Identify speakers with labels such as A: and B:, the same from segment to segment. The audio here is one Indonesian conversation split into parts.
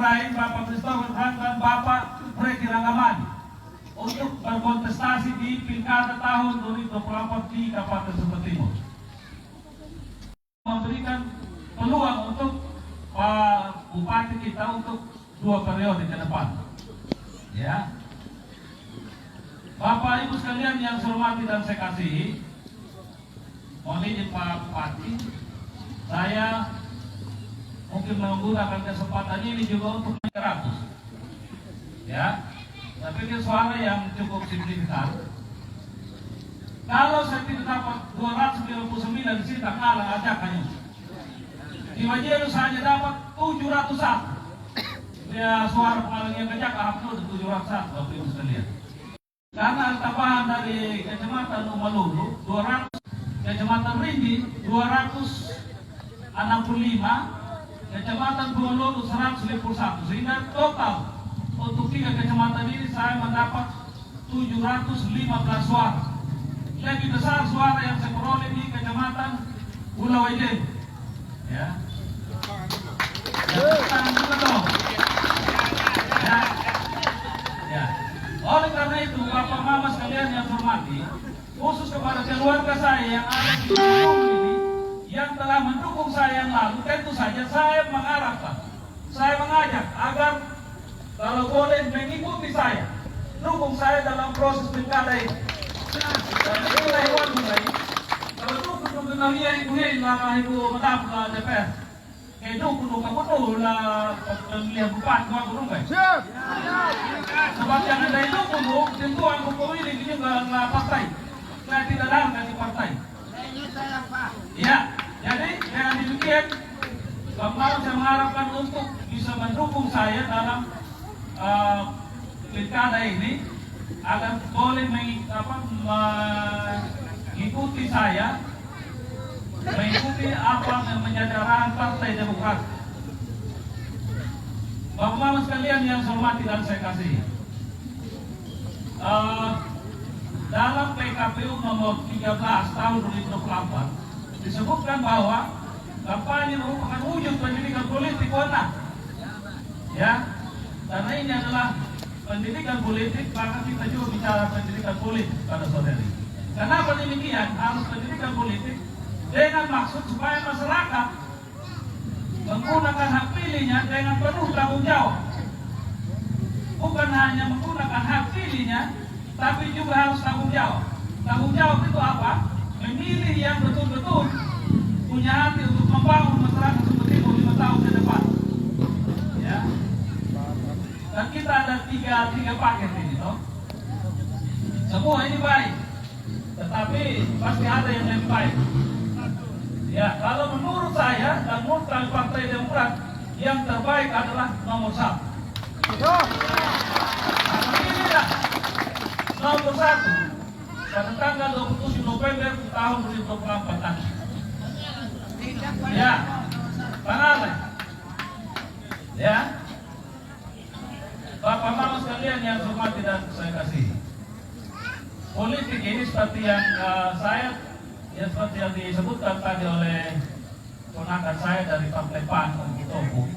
A: lain, Bapak Christopher Han dan Bapak Freddy Rangamani untuk berkontestasi di Pilkada tahun 2024 di Kabupaten Sumber Timur. Memberikan peluang untuk Pak Bupati kita untuk 2 periode ke depan. Ya. Bapak Ibu sekalian yang saya hormati dan saya kasihi, mohon izin Pak Bupati, saya mungkin menggunakan kesempatan ini juga untuk menyeratus. Ya, saya pikir suara yang cukup signifikan. Kalau saya tidak dapat 299 di sini, tak kalah ajakannya. Di Majelu saya dapat 701. Ya, suara paling yang kejak Abdul 701, Bapak Ibu sekalian. Karena tambahan dari Kecamatan Umalulu 200, Kecamatan Rinji 265, Kecamatan Bumalulu 151, sehingga total untuk 3 kecamatan ini saya mendapat 715 suara. Lebih besar suara yang saya peroleh di Kecamatan Bulawajen. Ya. Ya. Oleh karena itu, Bapak Mama sekalian yang hormati, khusus kepada keluarga saya yang ada di kampung ini, yang telah mendukung saya yang lalu, tentu saja saya mengharapkan, saya mengajak agar kalau boleh mengikuti saya, dukung saya dalam proses pilkada ini. Dan itulah hewan mulai. Kalau dukung mengenai ibu-ibu lah ibu mendapat DPR. Dukung kamu lah pemilihan bupati kamu dukung kan? Siap. Sebab yang ada itu dukung, tentu aku pilih ini juga partai. Saya tidak dalam dari partai. Ya, jadi dengan demikian, Bapak saya mengharapkan untuk bisa mendukung saya dalam pilkada ini agar boleh mengikuti saya, mengikuti apa yang menjadi arahan Partai Demokrat. Bapak-bapak sekalian yang saya hormati dan saya kasihi, dalam PKPU nomor 13 tahun 2024 disebutkan bahwa kampanye merupakan wujud pendidikan politik warna. Ya, karena ini adalah pendidikan politik, maka kita juga bicara pendidikan politik pada saudari. Kenapa demikian? Harus pendidikan politik dengan maksud supaya masyarakat menggunakan hak pilihnya dengan penuh tanggung jawab. Bukan hanya menggunakan hak pilihnya, tapi juga harus tanggung jawab. Tanggung jawab itu apa? Memilih yang betul-betul punya hati untuk membangun masyarakat Sumber Timur 5 tahun ke depan. Ya. Dan kita ada tiga paket ini, toh. Semua ini baik, tetapi pasti ada yang lebih baik. Ya, kalau menurut saya dan menurut Partai Demokrat, yang terbaik adalah nomor 1. Inilah nomor 1 pada tanggal 27 November tahun 2024 nanti. Ya, pengaruh. Ya, Bapak Mama sekalian yang saya hormati dan saya kasihi, politik ini seperti yang seperti yang disebutkan tadi oleh ponakan saya dari Partai PAN, Tobu.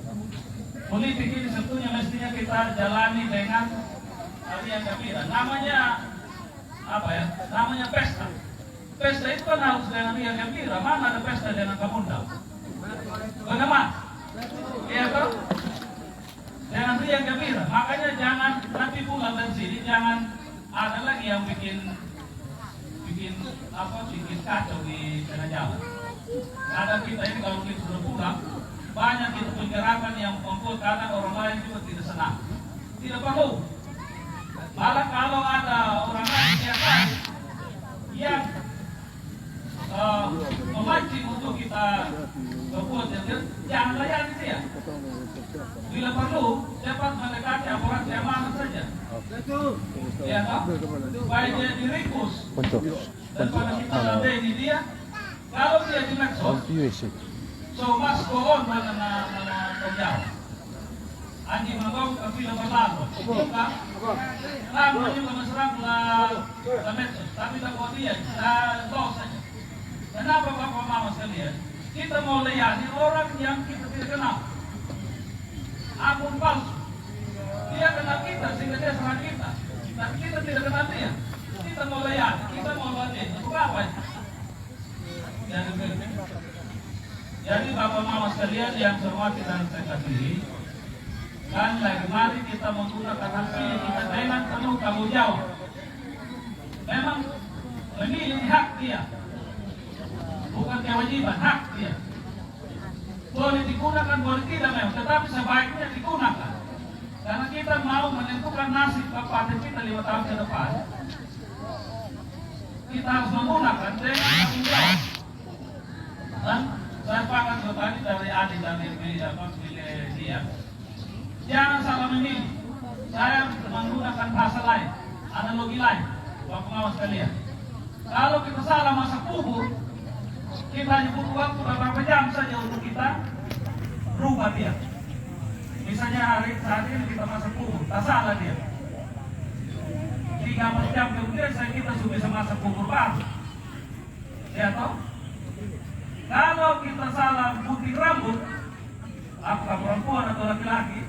A: Politik ini sebetulnya mestinya kita jalani dengan yang gembira. Namanya apa ya? Namanya pesta. Pesta itu kan harus dengan yang gembira. Mana ada pesta dengan kamundal? Bagaimana? Iya toh? Dengan yang gembira. Makanya jangan nanti pulang dari sini jangan ada lagi yang bikin kacau di tengah jalan. Ada kita ini kalau kita sudah pulang, banyak itu pergerakan yang membuat kadang orang lain juga tidak senang. Tidak perlu. Malah kalau ada orang lain yang memancing untuk kita berbuat jangan layani dia. Bila perlu, cepat mendekati aparat keamanan saja. Ya, supaya dia diringkus. Dan pada kita ladeni dia, kalau dia di medsos, so mas go on mana penjauh. Anjing menggong ke film berlalu. Bukan? Lama juga meserang ke medsos, tapi tak buat dia, dos saja. Kenapa Bapak Mama sekalian? Kita mau layani orang yang kita tidak kenal. akun palsu. Dia kenal kita sehingga dia serang kita. Tapi kita tidak kenal dia. Kita mau bayar, kita mau bayar. Untuk apa? Jadi Bapak Mama sekalian yang saya hormati dan saya kasihi, kan lagi mari kita menggunakan hak pilih kita dengan penuh tanggung jawab. Memang memilih hak dia, bukan kewajiban, hak dia. Boleh digunakan, boleh tidak memang, tetapi sebaiknya digunakan. Karena kita mau menentukan nasib kabupaten kita 5 tahun ke depan. Kita harus menggunakan dengan tanggung jawab. Dan saya sepakat tadi dari Adi dan pilih dia. Jangan salah memilih. Saya menggunakan bahasa lain, analogi lain, Bapak Pengawas sekalian. Kalau kita salah masak bubur, kita hanya butuh waktu beberapa jam saja untuk kita rubah dia. Misalnya saat ini kita masak bubur, tak salah dia. 3 jam kemudian kita sudah bisa masak bubur baru. Ya toh? Kalau kita salah putih rambut, apakah perempuan atau laki-laki,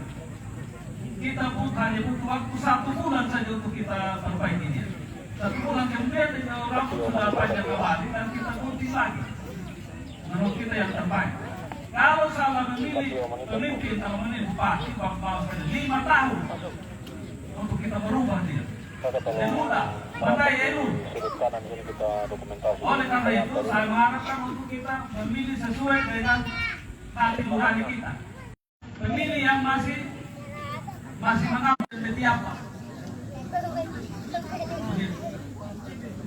A: kita hanya butuh waktu 1 bulan saja untuk kita perbaiki dia. 1 bulan kemudian rambut sudah panjang kembali dan kita putih lagi. Menurut kita yang terbaik. Kalau salah memilih pemimpin atau memilih bupati, Bapak 5 tahun untuk kita merubah dia. Dan mudah, pandai ilmu. Oleh karena itu, saya mengharapkan untuk kita memilih sesuai dengan hati nurani kita. Pemilih yang masih mengambil metiapa.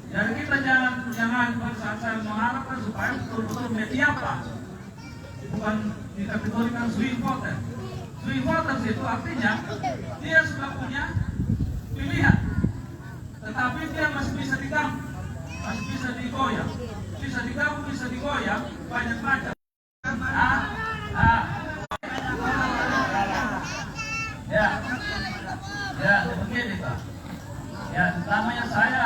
A: Jadi kita jangan saya mengharapkan supaya betul-betul metiapa, bukan dikategorikan swing voter. Swing voters itu artinya dia sudah punya pilihan, tetapi dia masih bisa diganggu, masih bisa digoyang, bisa diganggu, bisa digoyang, banyak macam. Ya, begini Pak. Ya, namanya saya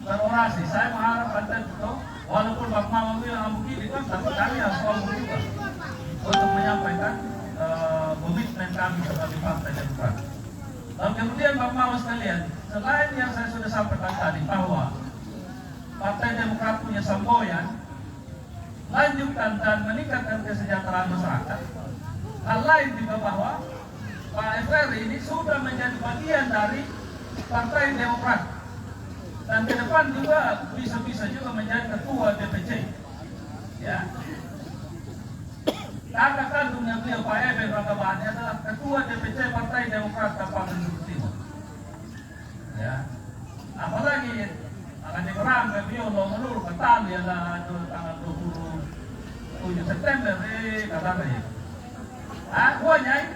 A: berorasi, saya mengharapkan tentu, walaupun Bapak Mama bilang begini kan, tapi kami harus ngomong juga untuk menyampaikan komitmen kami sebagai Partai Demokrat. Lalu kemudian Bapak Mama sekalian, selain yang saya sudah sampaikan tadi bahwa Partai Demokrat punya semboyan, lanjutkan dan meningkatkan kesejahteraan masyarakat. Hal lain juga bahwa Pak FRI ini sudah menjadi bagian dari Partai Demokrat dan ke depan juga bisa juga menjadi ketua DPC. Ya, kakak kandungnya beliau Pak Eben Rangkabani adalah ketua DPC Partai Demokrat Kabupaten Bukit Timur. Ya, apalagi akan diperang beliau menurut ketan ya tanggal 27 September katanya. Ah, gua nyai.